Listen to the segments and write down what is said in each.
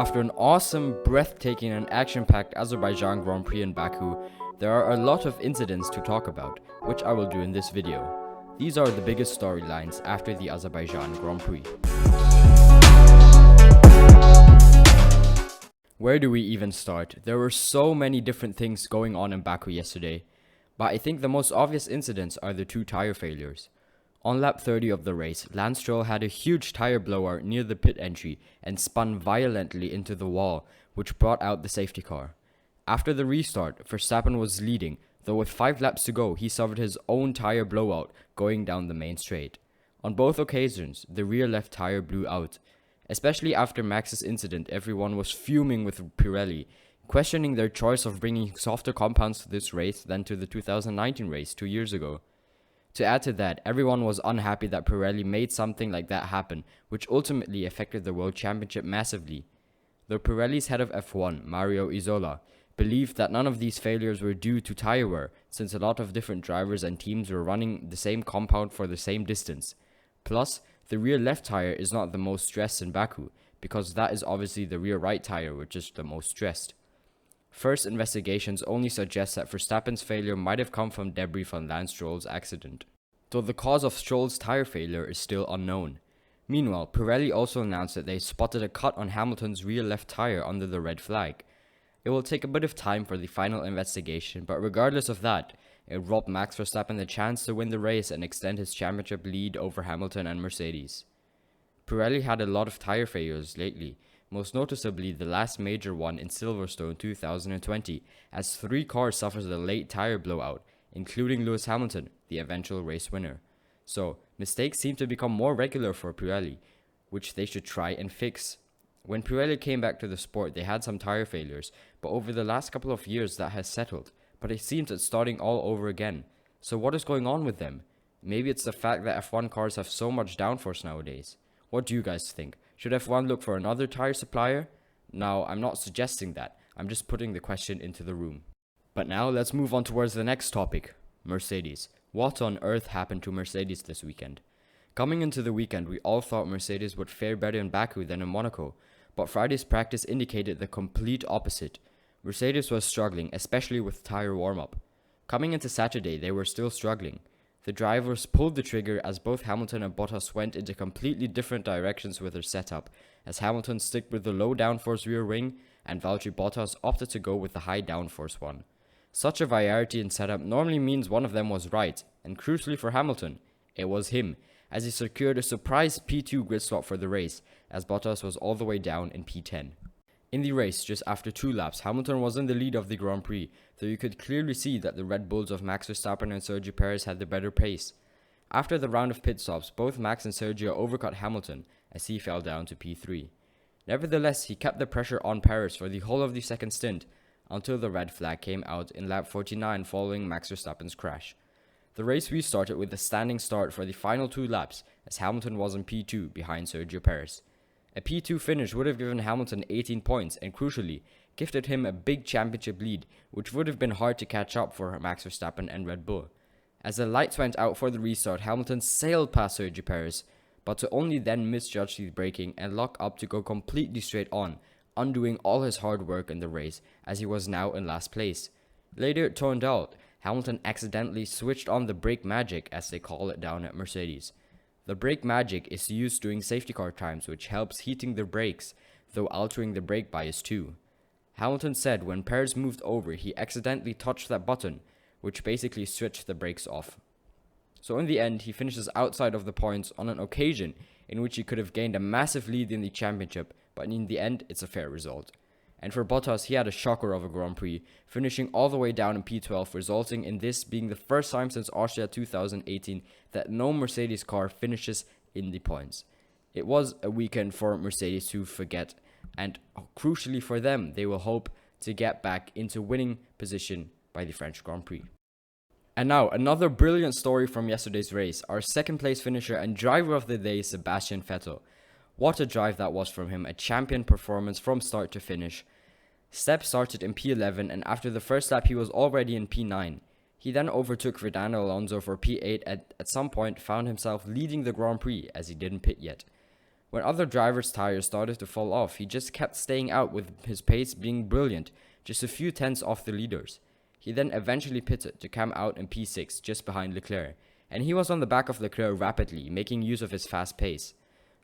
After an awesome, breathtaking and action-packed Azerbaijan Grand Prix in Baku, there are a lot of incidents to talk about, which I will do in this video. These are the biggest storylines after the Azerbaijan Grand Prix. Where do we even start? There were so many different things going on in Baku yesterday, but I think the most obvious incidents are the two tire failures. On lap 30 of the race, Lance Stroll had a huge tire blowout near the pit entry and spun violently into the wall, which brought out the safety car. After the restart, Verstappen was leading, though with 5 laps to go, he suffered his own tire blowout going down the main straight. On both occasions, the rear left tire blew out. Especially after Max's incident, everyone was fuming with Pirelli, questioning their choice of bringing softer compounds to this race than to the 2019 race 2 years ago. To add to that, everyone was unhappy that Pirelli made something like that happen, which ultimately affected the World Championship massively. Though Pirelli's head of F1, Mario Isola, believed that none of these failures were due to tire wear, since a lot of different drivers and teams were running the same compound for the same distance. Plus, the rear left tire is not the most stressed in Baku, because that is obviously the rear right tire which is the most stressed. First investigations only suggest that Verstappen's failure might have come from debris from Lance Stroll's accident, though the cause of Stroll's tire failure is still unknown. Meanwhile, Pirelli also announced that they spotted a cut on Hamilton's rear left tire under the red flag. It will take a bit of time for the final investigation, but regardless of that, it robbed Max Verstappen the chance to win the race and extend his championship lead over Hamilton and Mercedes. Pirelli had a lot of tire failures lately, most noticeably the last major one in Silverstone 2020, as 3 cars suffered a late tire blowout, including Lewis Hamilton, the eventual race winner. So, mistakes seem to become more regular for Pirelli, which they should try and fix. When Pirelli came back to the sport, they had some tire failures, but over the last couple of years that has settled, but it seems it's starting all over again. So what is going on with them? Maybe it's the fact that F1 cars have so much downforce nowadays. What do you guys think? Should F1 look for another tire supplier? Now, I'm not suggesting that, I'm just putting the question into the room. But now let's move on towards the next topic, Mercedes. What on earth happened to Mercedes this weekend? Coming into the weekend, we all thought Mercedes would fare better in Baku than in Monaco, but Friday's practice indicated the complete opposite. Mercedes was struggling, especially with tire warm-up. Coming into Saturday, they were still struggling. The drivers pulled the trigger as both Hamilton and Bottas went into completely different directions with their setup, as Hamilton stuck with the low downforce rear wing and Valtteri Bottas opted to go with the high downforce one. Such a variety in setup normally means one of them was right, and crucially for Hamilton, it was him, as he secured a surprise P2 grid stop for the race, as Bottas was all the way down in P10. In the race, just after 2 laps, Hamilton was in the lead of the Grand Prix, though you could clearly see that the Red Bulls of Max Verstappen and Sergio Perez had the better pace. After the round of pit stops, both Max and Sergio overcut Hamilton, as he fell down to P3. Nevertheless, he kept the pressure on Perez for the whole of the second stint, until the red flag came out in lap 49 following Max Verstappen's crash. The race restarted with a standing start for the final 2 laps, as Hamilton was in P2 behind Sergio Perez. A P2 finish would have given Hamilton 18 points and, crucially, gifted him a big championship lead, which would have been hard to catch up for Max Verstappen and Red Bull. As the lights went out for the restart, Hamilton sailed past Sergio Perez, but to only then misjudge the braking and lock up to go completely straight on, undoing all his hard work in the race, as he was now in last place. Later it turned out, Hamilton accidentally switched on the brake magic, as they call it down at Mercedes. The brake magic is used during safety car times, which helps heating the brakes, though altering the brake bias too. Hamilton said when Perez moved over, he accidentally touched that button, which basically switched the brakes off. So in the end, he finishes outside of the points on an occasion in which he could have gained a massive lead in the championship, but in the end, it's a fair result. And for Bottas, he had a shocker of a Grand Prix, finishing all the way down in P12, resulting in this being the first time since Austria 2018 that no Mercedes car finishes in the points. It was a weekend for Mercedes to forget, and crucially for them, they will hope to get back into winning position by the French Grand Prix. And now, another brilliant story from yesterday's race, our second place finisher and driver of the day, Sebastian Vettel. What a drive that was from him, a champion performance from start to finish. Seb started in P11 and after the first lap he was already in P9. He then overtook Fernando Alonso for P8 at some point found himself leading the Grand Prix as he didn't pit yet. When other drivers' tires started to fall off, he just kept staying out with his pace being brilliant, just a few tenths off the leaders. He then eventually pitted to come out in P6 just behind Leclerc, and he was on the back of Leclerc rapidly, making use of his fast pace.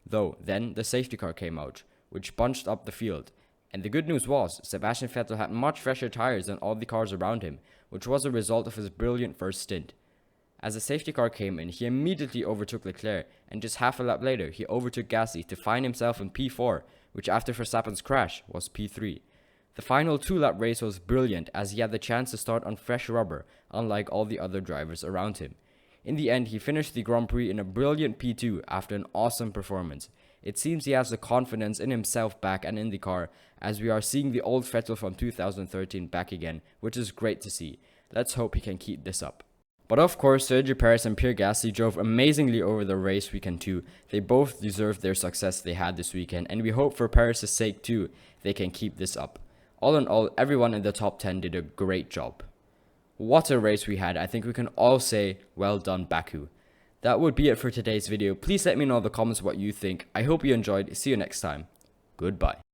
Though, then the safety car came out, which bunched up the field, and the good news was, Sebastian Vettel had much fresher tires than all the cars around him, which was a result of his brilliant first stint. As the safety car came in, he immediately overtook Leclerc, and just half a lap later, he overtook Gasly to find himself in P4, which after Verstappen's crash was P3. The final 2-lap race was brilliant as he had the chance to start on fresh rubber, unlike all the other drivers around him. In the end, he finished the Grand Prix in a brilliant P2 after an awesome performance. It seems he has the confidence in himself back and in the car, as we are seeing the old Vettel from 2013 back again, which is great to see. Let's hope he can keep this up. But of course, Sergio Perez and Pierre Gasly drove amazingly over the race weekend too. They both deserved their success they had this weekend, and we hope for Perez's sake too, they can keep this up. All in all, everyone in the top 10 did a great job. What a race we had. I think we can all say, well done Baku. That would be it for today's video. Please let me know in the comments what you think. I hope you enjoyed. See you next time. Goodbye.